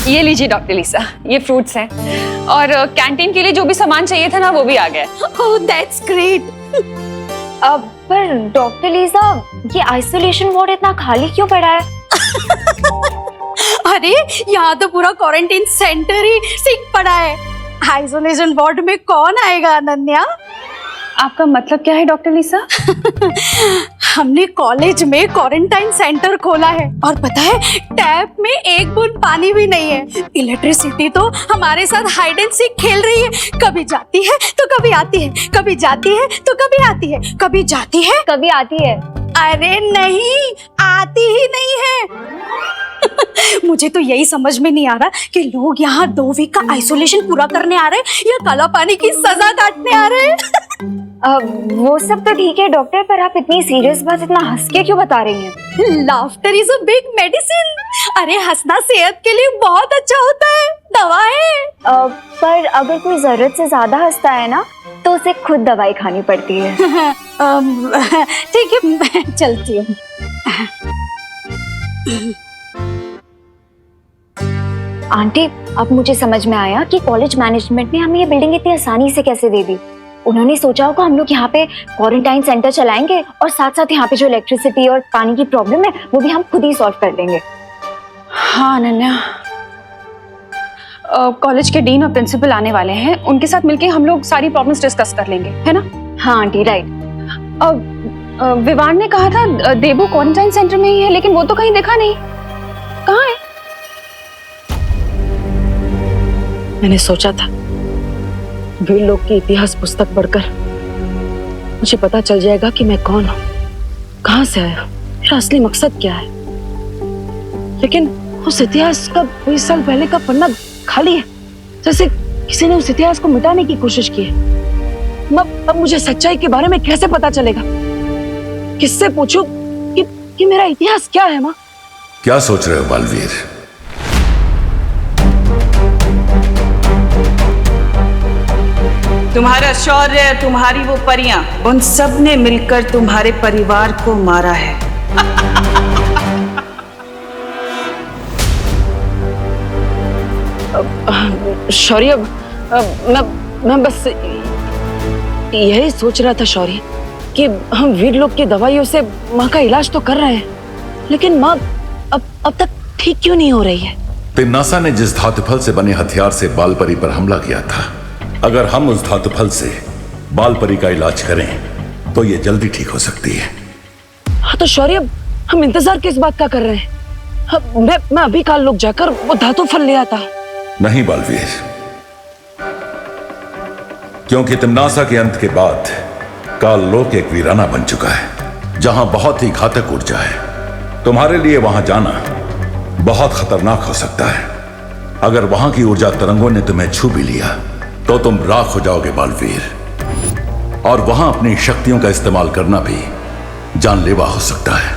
ये लीजिए डॉक्टर लीसा, ये फ्रूट्स हैं और कैंटीन के लिए जो भी सामान चाहिए था ना वो भी आ गया। Oh that's great. अब पर डॉक्टर लीसा, ये आइसोलेशन वार्ड इतना खाली क्यों पड़ा है? अरे यहाँ तो पूरा क्वारंटाइन सेंटर ही सिक पड़ा है। आइसोलेशन वार्ड में कौन आएगा अनन्या? आपका मतलब क्या है डॉक्टर लीसा? हमने कॉलेज में क्वारंटाइन सेंटर खोला है और पता है टैप में एक बूंद पानी भी नहीं है। इलेक्ट्रिसिटी तो हमारे साथ हाइड एंड सीक खेल रही है, कभी जाती है तो कभी आती है, कभी जाती है तो कभी आती है, कभी जाती है कभी आती है। अरे नहीं, आती ही नहीं है। मुझे तो यही समझ में नहीं आ रहा कि लोग यहाँ 2 वीक का आइसोलेशन पूरा करने आ रहे हैं या काला पानी की सजा काटने आ रहे हैं। वो सब तो ठीक है डॉक्टर, पर आप इतनी सीरियस बात इतना हंस के क्यों बता रही हैं? Laughter is a big medicine. अरे हंसना सेहत के लिए बहुत अच्छा होता है, दवा है। पर अगर कोई जरूरत से ज्यादा हंसता है ना तो उसे खुद दवाई खानी पड़ती है। ठीक है, मैं चलती हूँ। आंटी, अब मुझे समझ में आया कि कॉलेज मैनेजमेंट ने हमें ये बिल्डिंग इतनी आसानी से कैसे दे दी। उन्होंने सोचा होगा हम लोग यहाँ पे क्वारंटाइन सेंटर चलाएंगे और साथ साथ यहाँ पे जो इलेक्ट्रिसिटी और पानी की प्रॉब्लम है वो भी हम खुद ही सॉल्व कर देंगे। हाँ अनन्या, कॉलेज के डीन और प्रिंसिपल आने वाले हैं, उनके साथ मिलके हम लोग सारी प्रॉब्लम्स डिस्कस कर लेंगे, है ना? हाँ आंटी, राइट। विवान ने कहा था देबू क्वारंटाइन सेंटर में ही है, लेकिन वो तो कहीं दिखा नहीं। कहाँ है? मैंने सोचा था वीर लोग की इतिहास पुस्तक पढ़कर मुझे पता चल जाएगा कि मैं कौन हूँ, कहाँ से आया, मेरा असली मकसद क्या है। लेकिन उस इतिहास का 20 साल पहले का पन्ना खाली है, जैसे किसी ने उस इतिहास को मिटाने की कोशिश की है। अब मुझे सच्चाई के बारे में कैसे पता चलेगा? किससे पूछूं कि मेरा इतिहास क्या है? माँ, क्या सोच रहे हो बालवीर? तुम्हारा शौर्य, तुम्हारी वो परियां, उन सब ने मिलकर तुम्हारे परिवार को मारा है। शौर्य, मैं बस यही सोच रहा था शौर्य कि हम वीर लोग की दवाइयों से माँ का इलाज तो कर रहे हैं, लेकिन माँ अब तक ठीक क्यों नहीं हो रही है? तिम्नासा ने जिस धातुफल से बने हथियार से बालपरी पर हमला किया था, अगर हम उस धातुफल से बालपरी का इलाज करें तो ये जल्दी ठीक हो सकती है। हाँ तो शौर्य, हम इंतजार किस बात का कर रहे हैं? मैं अभी काल लोग जाकर वो धातुफल ले आता हूँ। नहीं बालवीर, क्योंकि तिम्नासा के अंत के बाद काल लोक एक वीराना बन चुका है जहां बहुत ही घातक ऊर्जा है। तुम्हारे लिए वहां जाना बहुत खतरनाक हो सकता है। अगर वहां की ऊर्जा तरंगों ने तुम्हें छू भी लिया तो तुम राख हो जाओगे बालवीर, और वहां अपनी शक्तियों का इस्तेमाल करना भी जानलेवा हो सकता है।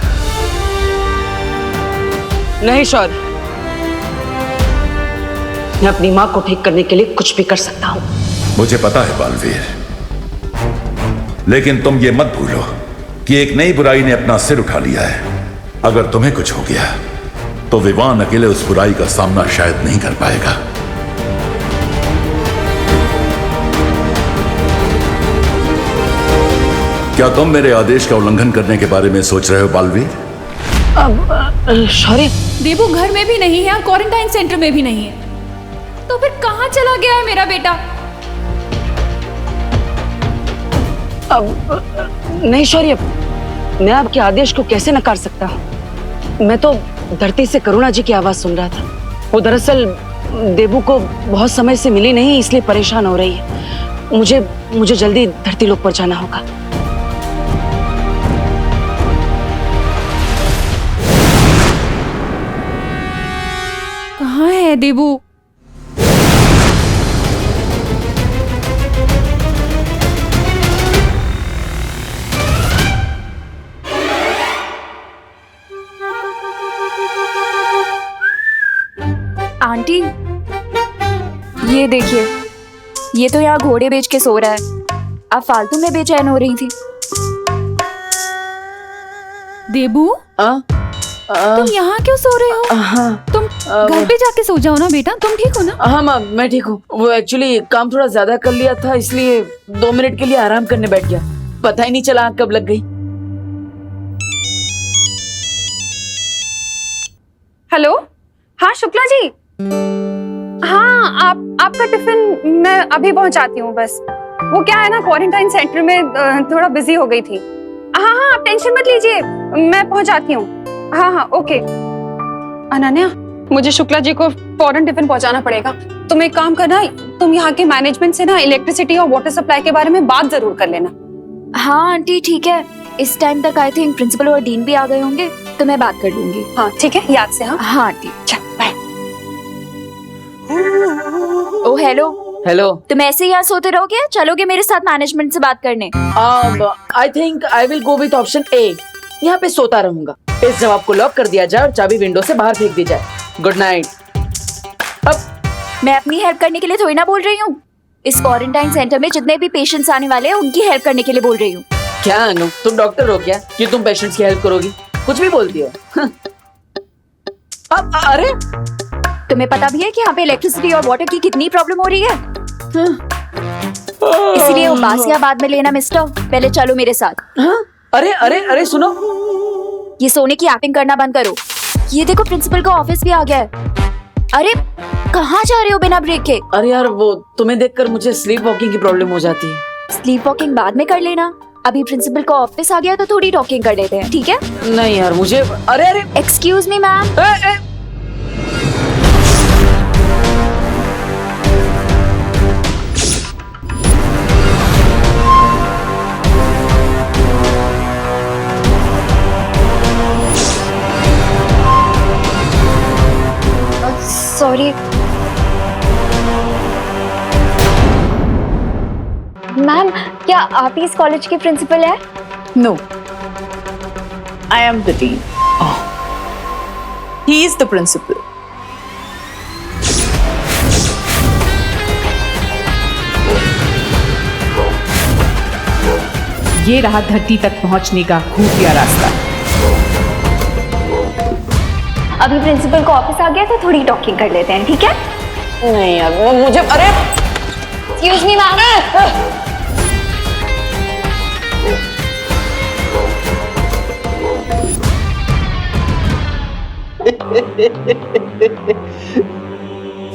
नहीं शौर्य, मैं अपनी मां को ठीक करने के लिए कुछ भी कर सकता हूं। मुझे पता है बालवीर, लेकिन तुम ये मत भूलो कि एक नई बुराई ने अपना सिर उठा लिया है। अगर तुम्हें कुछ हो गया तो विवान अकेले उस बुराई का सामना शायद नहीं कर पाएगा। क्या तुम मेरे आदेश का उल्लंघन करने के बारे में सोच रहे हो बालवीर? शौर्य, देबू घर में भी नहीं है और क्वारंटाइन सेंटर में भी नहीं है, तो फिर कहाँ चला गया है मेरा बेटा? नहीं शौर्य, मैं आपके आदेश को कैसे नकार सकता हूँ? मैं तो धरती से करुणा जी की आवाज सुन रहा था। वो दरअसल देबू को बहुत समय से मिली नहीं, इसलिए परेशान हो रही है। मुझे जल्दी धरती लोक पर जाना होगा। कहाँ है देबू? आंटी, ये देखिए, ये तो यहाँ घोड़े बेच के सो रहा है। आप फालतू में बेचैन हो रही थी। देबू, तुम यहाँ क्यों सो रहे हो? हाँ। तुम घर पे जाके सो जाओ ना बेटा, तुम ठीक हो ना? हाँ माँ, मैं ठीक हूँ। वो एक्चुअली काम थोड़ा ज्यादा कर लिया था, इसलिए 2 मिनट के लिए आराम करने बैठ गया। पता ही नहीं चला आँख कब लग गई। हेलो, हाँ शुक्ला जी। हाँ, आपका टिफिन मैं अभी पहुंचाती हूँ बस। वो क्या है ना, क्वारंटाइन सेंटर में थोड़ा बिजी हो गई थी। हाँ हाँ, आप टेंशन मत लीजिए, मैं पहुंचाती हूँ। हाँ हाँ, ओके। अनन्या, मुझे शुक्ला जी को फौरन टिफिन पहुंचाना पड़ेगा। तुम एक काम करना, तुम यहाँ के मैनेजमेंट से ना इलेक्ट्रिसिटी और वाटर सप्लाई के बारे में बात जरूर कर लेना। हाँ आंटी ठीक है, इस टाइम तक आई थिंक प्रिंसिपल और डीन भी आ गए होंगे, तो मैं बात कर लूंगी। हाँ ठीक है, याद से। हाँ हाँ आंटी। चल बाय। ओ हेलो, हेलो। तुम ऐसे ही यहाँ सोते रहोगे, चलोगे मेरे साथ मैनेजमेंट से बात करने? I think I will go with option A. यहाँ पे सोता रहूंगा। इस जवाब को लॉक कर दिया जाए और चाबी विंडो से बाहर फेंक दी जाए। Good night. अब मैं अपनी हेल्प करने के लिए थोड़ी ना बोल रही हूँ। इस क्वारंटाइन सेंटर में जितने भी पेशेंट्स आने वाले हैं उनकी हेल्प करने के लिए बोल रही हूँ। क्या अनु, तुम डॉक्टर हो क्या कि तुम पेशेंट्स की हेल्प करोगी? कुछ भी बोलती हो। अब अरे, तुम्हें पता भी है कि यहाँ पे इलेक्ट्रिसिटी और वाटर की कितनी प्रॉब्लम हो रही है? इसीलिए वो बासियां बाद में लेना मिस्टर, पहले चलो मेरे साथ। हाँ? अरे अरे अरे सुनो, ये सोने की एक्टिंग करना बंद करो। ये देखो प्रिंसिपल का ऑफिस भी आ गया है। अरे कहाँ जा रहे हो बिना ब्रेक के? अरे यार वो तुम्हें देखकर मुझे स्लीप वॉकिंग की प्रॉब्लम हो जाती है। स्लीप वॉकिंग बाद में कर लेना, अभी प्रिंसिपल का ऑफिस आ गया तो थोड़ी टॉकिंग कर लेते हैं, ठीक है? नहीं यार मुझे, अरे अरे excuse me ma'am. Sorry ma'am, क्या आप ही इस कॉलेज की प्रिंसिपल है? No, I am the dean. He is the principal. ये रहा धरती तक पहुंचने का खुफिया रास्ता। अभी प्रिंसिपल का ऑफिस आ गया तो थोड़ी टॉकिंग कर लेते हैं, ठीक है? नहीं यार मुझे, अरे एक्सक्यूज मी मैम।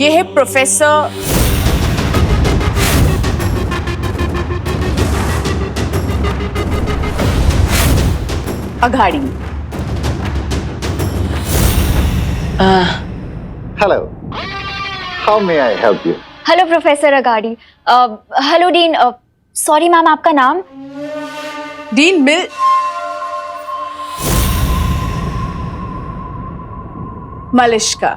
ये है professor Aghadi. Hello. How may I help you? Hello professor Agadi. Hello dean. Sorry ma'am, आपका नाम? डीन मिल Malishka.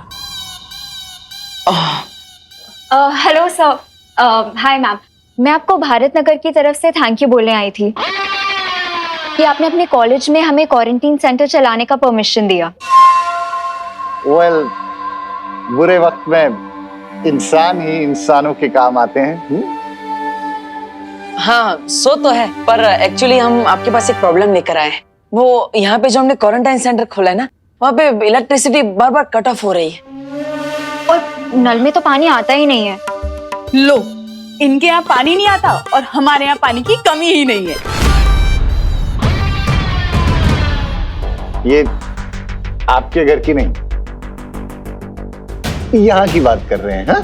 Hello sir. Hi ma'am, मैं आपको भारत नगर की तरफ से थैंक यू बोलने आई थी कि आपने अपने कॉलेज में हमें क्वारंटीन सेंटर चलाने का परमिशन दिया। Well, बुरे वक्त में इंसान ही इंसानों के काम आते हैं। हाँ सो तो है, पर एक्चुअली हम आपके पास एक प्रॉब्लम लेकर आए हैं। वो यहाँ पे जो हमने क्वारंटाइन सेंटर खोला है ना, वहाँ पे इलेक्ट्रिसिटी बार बार कट ऑफ हो रही है और नल में तो पानी आता ही नहीं है। लो, इनके यहाँ पानी नहीं आता और हमारे यहाँ पानी की कमी ही नहीं है। ये आपके घर की नहीं, यहाँ की बात कर रहे हैं। हाँ?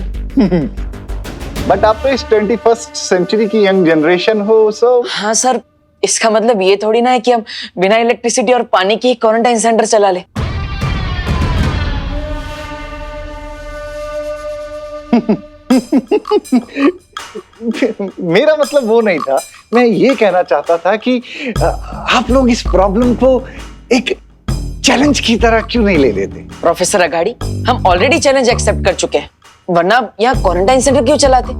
बट आप तो इस 21st सेंचुरी की यंग जनरेशन हो, सो हाँ सर, इसका मतलब ये थोड़ी ना है कि हम बिना इलेक्ट्रिसिटी और पानी के क्वारंटाइन सेंटर चला ले। मेरा मतलब वो नहीं था। मैं ये कहना चाहता था कि आप लोग इस प्रॉब्लम को एक चैलेंज की तरह क्यों नहीं ले लेते? प्रोफेसर अगाड़ी, हम ऑलरेडी चैलेंज एक्सेप्ट कर चुके हैं, वरना यहाँ क्वारंटाइन सेंटर क्यों चलाते?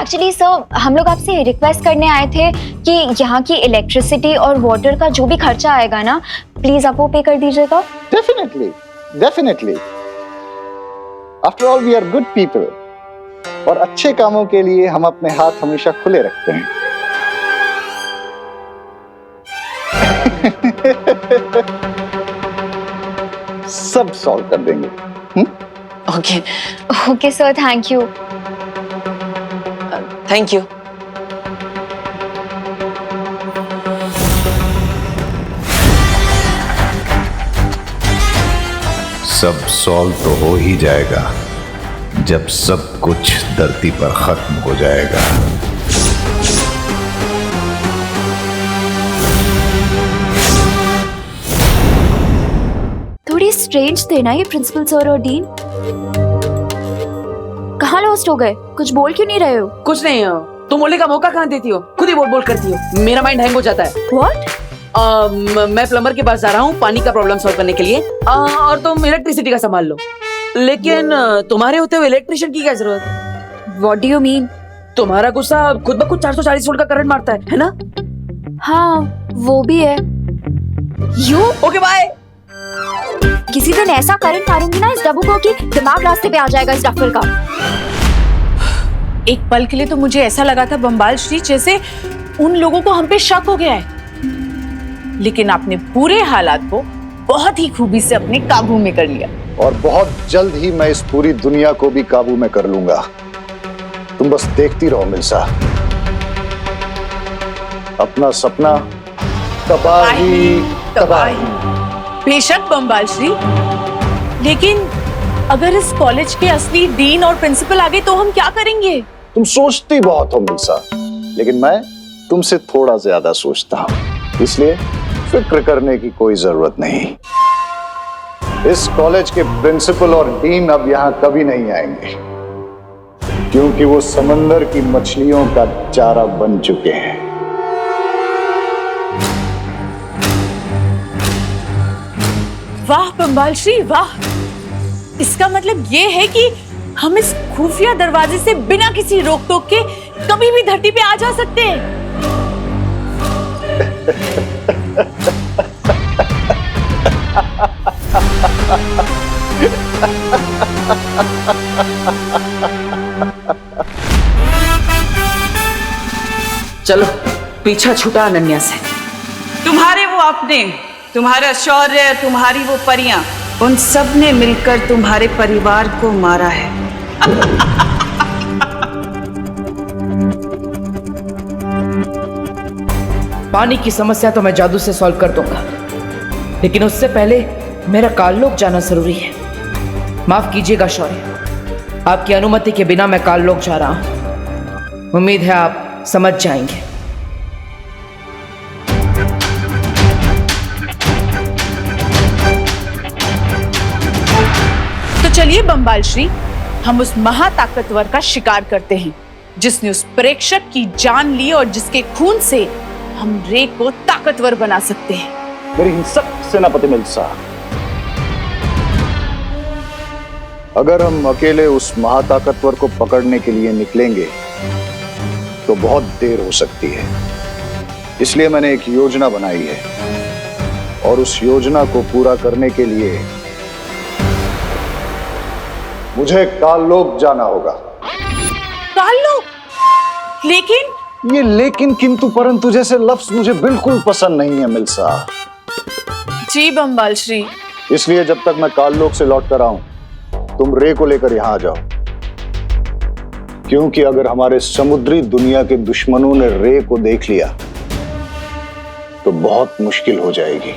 एक्चुअली सर, हम लोग आपसे रिक्वेस्ट करने आए थे कि यहाँ की इलेक्ट्रिसिटी और वाटर का जो भी खर्चा आएगा ना, प्लीज आप वो पे कर दीजिएगा। Definitely, definitely. After all we are good people और अच्छे कामों के लिए हम अपने हाथ हमेशा खुले रखते हैं। सब सॉल्व कर देंगे। Okay okay sir, thank you. Thank you. सब सॉल्व तो हो ही जाएगा जब सब कुछ धरती पर खत्म हो जाएगा। थोड़ी स्ट्रेंज थे ना ये प्रिंसिपल सर और डीन। कहाँ लॉस्ट हो गए? कुछ बोल क्यों नहीं रहे हो? कुछ नहीं, तुम बोलने का मौका कहाँ देती हो? खुद ही बोल बोल करती हो। मेरा माइंड हैंग हो जाता है। व्हाट? मैं प्लम्बर के पास जा रहा हूँ पानी का प्रॉब्लम सॉल्व करने के लिए, और तुम इलेक्ट्रिसिटी का संभाल लो। लेकिन तुम्हारे होते हुए इलेक्ट्रिशियन की क्या जरूरत? What do you mean? तुम्हारा गुस्सा खुद ब खुद 440 वोल्ट का करंट मारता है ना? हाँ वो भी है। You okay bye. किसी दिन ऐसा करंट मारूंगी ना इस डब्बू को कि दिमाग रास्ते पे आ जाएगा इस डफर का। एक पल के लिए तो मुझे ऐसा लगा था बम्बाल श्री जैसे उन लोगों को हम पे शक हो गया है, लेकिन आपने पूरे हालात को बहुत ही खूबी से अपने काबू में कर लिया। और बहुत जल्द ही मैं इस पूरी दुनिया को भी काबू में कर लूंगा। तुम बस देखती रहो मिल्सा। अपना सपना तबाही तबाही। बेशक बम्बाल श्री, लेकिन अगर इस कॉलेज के असली डीन और प्रिंसिपल आ गए तो हम क्या करेंगे? तुम सोचती बहुत हो मिल्सा, लेकिन मैं तुमसे थोड़ा ज्यादा सोचता हूं, इसलिए फिक्र करने की कोई जरूरत नहीं। इस कॉलेज के प्रिंसिपल और डीन अब यहां कभी नहीं आएंगे, क्योंकि वो समंदर की मछलियों का चारा बन चुके हैं। वाह बम्बाल श्री वाह! इसका मतलब ये है कि हम इस खुफिया दरवाजे से बिना किसी रोक टोक के कभी भी धरती पे आ जा सकते हैं। चलो पीछा छूटा अनन्या से। तुम्हारे वो अपने, तुम्हारा शौर्य, तुम्हारी वो परियां, उन सब ने मिलकर तुम्हारे परिवार को मारा है। पानी की समस्या तो मैं जादू से सॉल्व कर दूंगा, लेकिन उससे पहले मेरा काललोक जाना जरूरी है। माफ कीजिएगा शौर्य, आपकी अनुमति के बिना मैं काललोक जा रहा हूं। उम्मीद है आप समझ जाएंगे। तो चलिए बम्बाल श्री, हम उस महाताकतवर का शिकार करते हैं जिसने उस प्रेक्षक की जान ली और जिसके खून से हम रे को ताकतवर बना सकते हैं। मेरी हिंसक सेनापति मिल्सा, अगर हम अकेले उस महाताकतवर को पकड़ने के लिए निकलेंगे तो बहुत देर हो सकती है। इसलिए मैंने एक योजना बनाई है, और उस योजना को पूरा करने के लिए मुझे काललोक जाना होगा। काललोक? लेकिन ये लेकिन किंतु परंतु जैसे लफ्ज मुझे बिल्कुल पसंद नहीं है मिल्सा। जी बम्बाल श्री। इसलिए जब तक मैं काललोक से लौट कर आऊं, तुम रे को लेकर यहां आ जाओ, क्योंकि अगर हमारे समुद्री दुनिया के दुश्मनों ने रे को देख लिया तो बहुत मुश्किल हो जाएगी।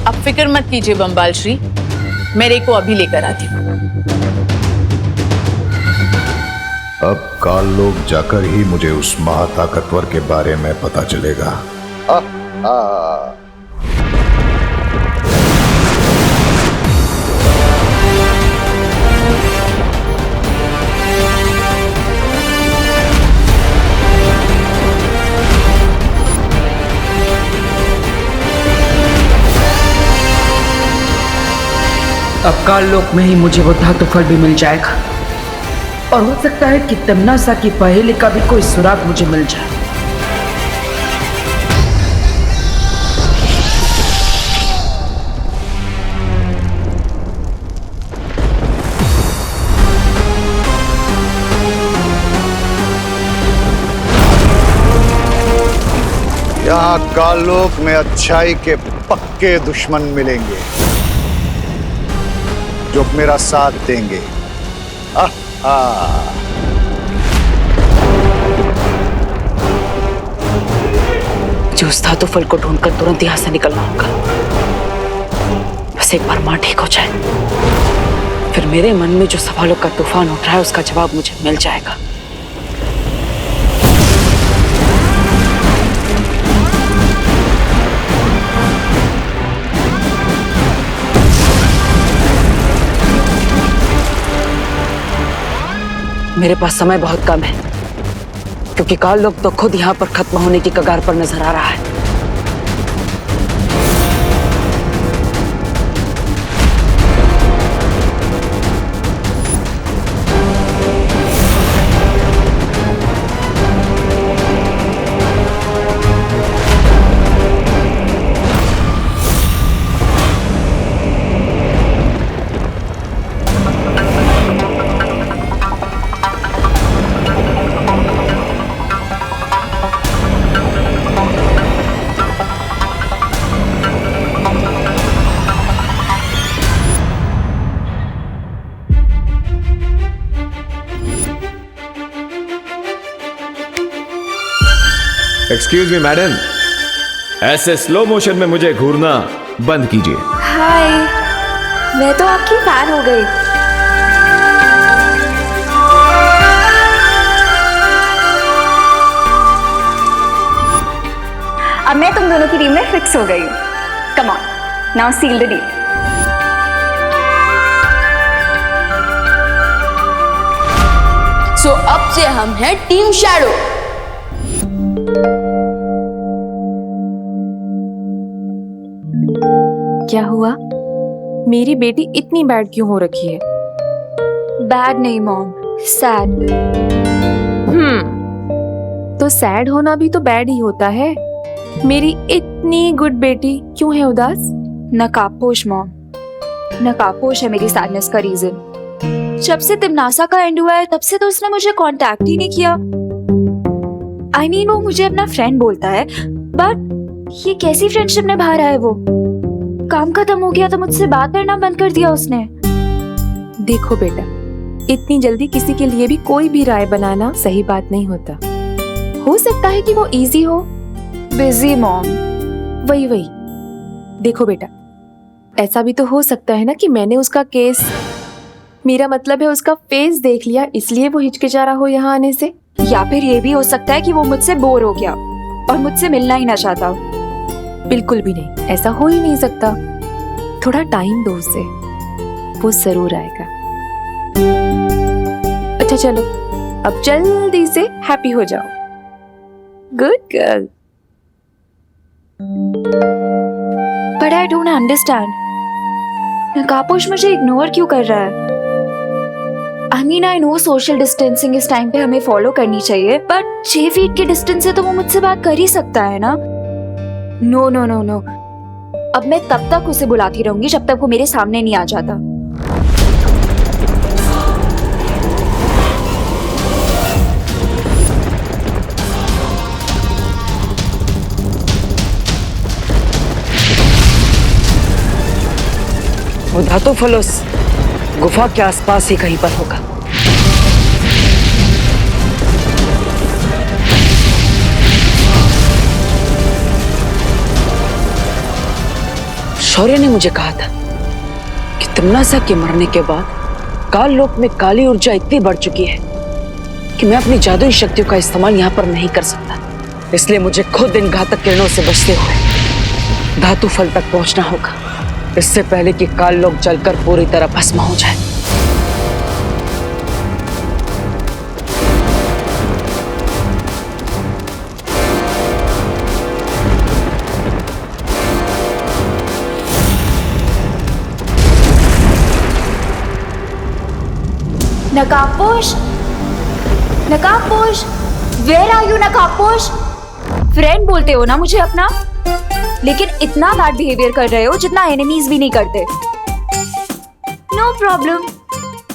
अब फिक्र मत कीजिए बम्बाल श्री, मैं रे को अभी लेकर आती हूँ। अब काललोक जाकर ही मुझे उस महाताकतवर के बारे में पता चलेगा। अब काललोक में ही मुझे वो धातु फल भी मिल जाएगा, और हो सकता है कि तमन्ना की पहेली का भी कोई सुराग मुझे मिल जाए। यहाँ कालोक में अच्छाई के पक्के दुश्मन मिलेंगे जो मेरा साथ देंगे। जो उस धातु फल को ढूंढकर तुरंत यहाँ से निकलना होगा। बस एक बार माँ ठीक हो जाए, फिर मेरे मन में जो सवालों का तूफान उठ रहा है उसका जवाब मुझे मिल जाएगा। मेरे पास समय बहुत कम है, क्योंकि काल लोग तो खुद यहाँ पर खत्म होने की कगार पर नजर आ रहा है। एक्सक्यूज मी मैडम, ऐसे स्लो मोशन में मुझे घूरना बंद कीजिए। हाय, मैं तो आपकी फैन हो गई। अब मैं तुम दोनों की टीम में फिक्स हो गई हूँ। Come on, now seal the deal. So अब से हम हैं टीम शैडो। क्या हुआ? मेरी बेटी इतनी बैड क्यों हो रखी है? बैड नहीं मॉम, सैड। तो सैड होना भी तो बैड ही होता है। मेरी इतनी गुड बेटी क्यों है उदास? नकाबपोश मॉम, नकाबपोश है मेरी सैडनेस का रीजन। जब से तिमनासा का एंड हुआ है तब से तो उसने मुझे कांटेक्ट ही नहीं किया। I mean, वो मुझे अपना फ्रेंड बोलता है, बट ये कैसी फ्रेंडशिप निभा रहा है वो? काम खत्म हो गया तो मुझसे बात करना बंद कर दिया उसने। देखो बेटा, इतनी जल्दी किसी के लिए भी कोई भी राय बनाना सही बात नहीं होता। हो सकता है कि वो इजी हो। Busy mom. वही देखो बेटा, ऐसा भी तो हो सकता है ना कि मैंने उसका केस, मेरा मतलब है उसका फेस देख लिया, इसलिए वो हिचकिचा रहा हो यहाँ आने से। या फिर ये भी हो सकता है कि वो मुझसे बोर हो गया और मुझसे मिलना ही ना चाहता। बिल्कुल भी नहीं, ऐसा हो ही नहीं सकता। थोड़ा टाइम दो उसे, वो जरूर आएगा। अच्छा चलो, अब जल्दी से हैप्पी हो जाओ। Good girl. But I don't understand, नकाबपोश मुझे इग्नोर क्यों कर रहा है? I mean, I know social distancing इस टाइम पे हमें फॉलो करनी चाहिए, बट 6 फीट के डिस्टेंस से तो वो मुझसे बात कर ही सकता है ना? नो नो नो नो, अब मैं तब तक उसे बुलाती रहूंगी जब तक वो मेरे सामने नहीं आ जाता। वो धातु फलोस गुफा के आसपास ही कहीं पर होगा। शौर्य ने मुझे कहा था कि तिमनासा के मरने के बाद काल लोक में काली ऊर्जा इतनी बढ़ चुकी है कि मैं अपनी जादुई शक्तियों का इस्तेमाल यहाँ पर नहीं कर सकता। इसलिए मुझे खुद इन घातक किरणों से बचते हुए धातु फल तक पहुंचना होगा, इससे पहले कि काल लोक जलकर पूरी तरह भस्म हो जाए। नकाबपोश, नकाबपोश, वेयर आर यू नकाबपोश? फ्रेंड बोलते हो ना मुझे अपना, लेकिन इतना बैड बिहेवियर कर रहे हो जितना एनिमीज भी नहीं करते। नो प्रॉब्लम,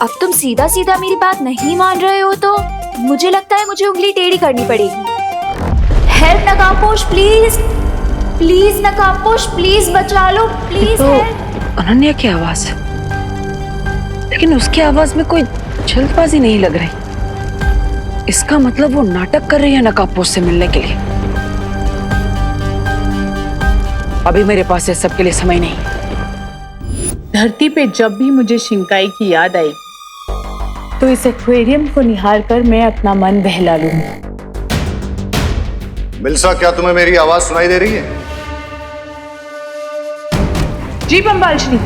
अब तुम सीधा सीधा मेरी बात नहीं मान रहे हो तो मुझे लगता है मुझे उंगली टेढ़ी करनी पड़ेगी। हेल्प नकाबपोश, प्लीज प्लीज नकाबपोश, प्लीज बचा लो, प्लीज तो हेल्प। अनन्या की आवाज है, लेकिन उसकी आवाज में कोई जल्दबाजी नहीं लग रही। इसका मतलब वो नाटक कर रही है नकाबपोश से मिलने के लिए। अभी मेरे पास इस सब के लिए समय नहीं। धरती पे जब भी मुझे शिंकाई की याद आई तो इस एक्वेरियम को निहार कर मैं अपना मन बहला लूंगी। मिल्सा, क्या तुम्हें मेरी आवाज सुनाई दे रही है? जी बम्बाल श्री,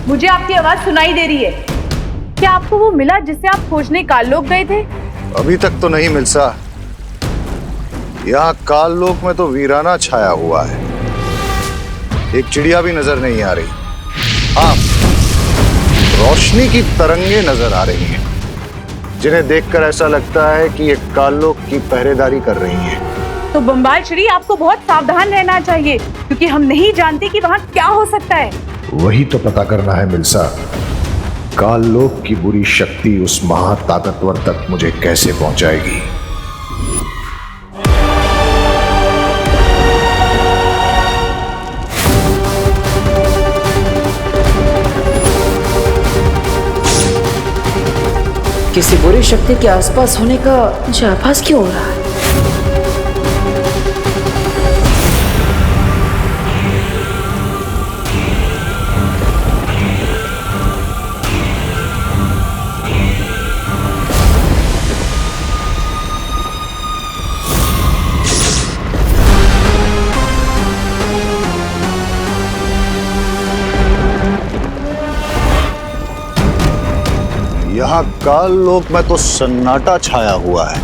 मुझे आपकी आवाज सुनाई दे रही है। क्या आपको वो मिला जिससे आप खोजने काललोक गए थे? अभी तक तो नहीं मिल्सा। यहाँ काललोक में तो वीराना छाया हुआ है। एक चिड़िया भी नजर नहीं आ रही। हाँ, रोशनी की तरंगे नजर आ रही हैं, जिन्हें देखकर ऐसा लगता है कि ये काललोक की पहरेदारी कर रही हैं। तो बम्बाल श्री, आपको बहुत सावधान रहना चाहिए, क्योंकि हम नहीं जानते कि वहाँ क्या हो सकता है। वही तो पता करना है मिल्सा। काललोक की बुरी शक्ति उस महाताकतवर तक मुझे कैसे पहुंचाएगी। किसी बुरी शक्ति के आसपास होने का मुझे आभास क्यों हो रहा है? यहाँ काललोक में तो सन्नाटा छाया हुआ है।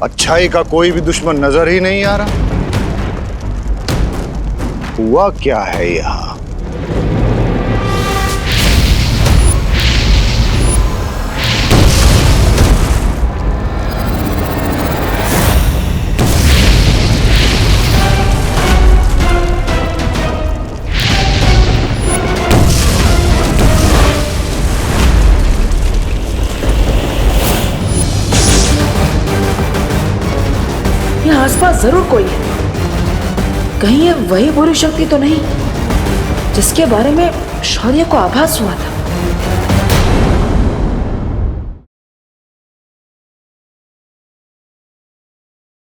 अच्छाई का कोई भी दुश्मन नजर ही नहीं आ रहा। हुआ क्या है यहाँ? यहाँ आसपास जरूर कोई है। कहीं ये वही बुरी शक्ति तो नहीं जिसके बारे में शौर्य को आभास हुआ था?